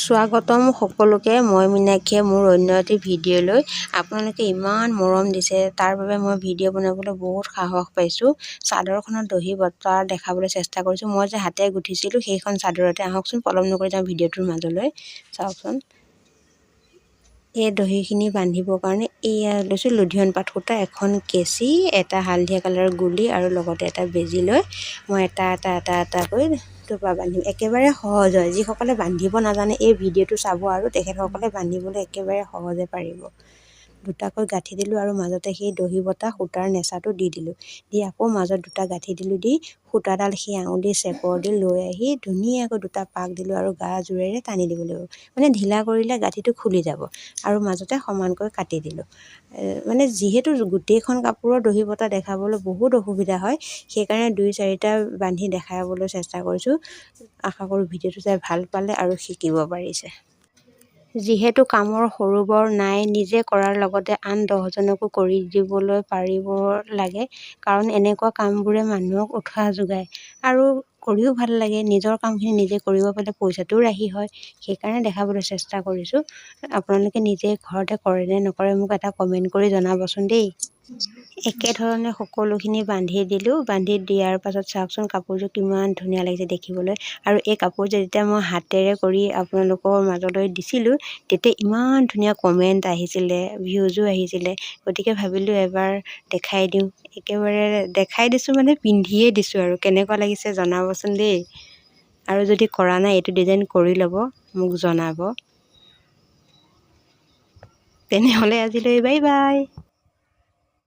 স্বাগতম সকলোকে। মই মীনাক্ষীয়ে মোৰ অন্য এটি ভিডিঅ'লৈ। আপোনালোকে ইমান মৰম দিছে, তাৰ বাবে মই ভিডিঅ' বনাবলৈ বহুত সাহস পাইছোঁ। চাদৰখনত দহি বতা দেখাবলৈ চেষ্টা কৰিছোঁ। মই যে হাতে গুঠিছিলোঁ সেইখন চাদৰতে। আহকচোন পলম নকৰি যাওঁ ভিডিঅ'টোৰ মাজলৈ। চাওকচোন, এই দহিখিনি বান্ধিবৰ কাৰণে এয়া লৈছোঁ লুধিয়ন পাট সূতা, এখন কেঁচি, এটা হালধীয়া কালাৰৰ গুলি আৰু লগতে এটা বেজি লৈ মই এটাকৈ টোপা বান্ধিম। একেবাৰে সহজ হয়। যিসকলে বান্ধিব নাজানে এই ভিডিঅ'টো চাব আৰু তেখেতসকলে বান্ধিবলৈ একেবাৰে সহজে পাৰিব। দুটাকৈ গাঁঠি দিলোঁ আৰু মাজতে সেই দহি বতা সূতাৰ নেচাটো দি দিলোঁ। দি আকৌ মাজত দুটা গাঁঠি দিলোঁ। দি সূতাডাল সেই আঙুলি চেপৰ দি লৈ আহি ধুনীয়াকৈ দুটা পাক দিলোঁ আৰু গা জোৰেৰে টানি দিব লাগিব। মানে ঢিলা কৰিলে গাঁঠিটো খুলি যাব। আৰু মাজতে সমানকৈ কাটি দিলোঁ। যিহেতু গোটেইখন কাপোৰৰ দহি বতা দেখাবলৈ বহুত অসুবিধা হয়, সেইকাৰণে 2-4টা বান্ধি দেখাবলৈ চেষ্টা কৰিছোঁ। আশা কৰোঁ ভিডিঅ'টো চাই ভাল পালে আৰু শিকিব পাৰিছে। যিহেতু কামৰ সৰু বৰ নাই, নিজে কৰাৰ লগতে আন 10জনকো কৰি দিবলৈ পাৰিব লাগে। কাৰণ এনেকুৱা কামবোৰে মানুহক উৎসাহ যোগায় আৰু কৰিও ভাল লাগে। নিজৰ কামখিনি নিজে কৰিব পাৰিলে পইচাটোও ৰাহি হয়। সেইকাৰণে দেখাবলৈ চেষ্টা কৰিছোঁ। আপোনালোকে নিজে ঘৰতে কৰে নে নকৰে মোক এটা কমেণ্ট কৰি জনাবচোন দেই। একেধৰণে সকলোখিনি বান্ধি দিলোঁ। বান্ধি দিয়াৰ পাছত চাওকচোন কাপোৰযোৰ কিমান ধুনীয়া লাগিছে দেখিবলৈ। আৰু এই কাপোৰযোৰ যেতিয়া মই হাতেৰে কৰি আপোনালোকৰ মাজলৈ দিছিলোঁ, তেতিয়া ইমান ধুনীয়া কমেণ্ট আহিছিলে, ভিউজো আহিছিলে। গতিকে ভাবিলোঁ এবাৰ দেখাই দিওঁ। একেবাৰে দেখাই দিছোঁ পিন্ধিয়ে দিছোঁ আৰু কেনেকুৱা লাগিছে জনাবচোন দেই। আৰু যদি কৰা নাই এইটো ডিজাইন কৰি ল'ব, মোক জনাব। তেনেহ'লে আজিলৈ বাই বাই।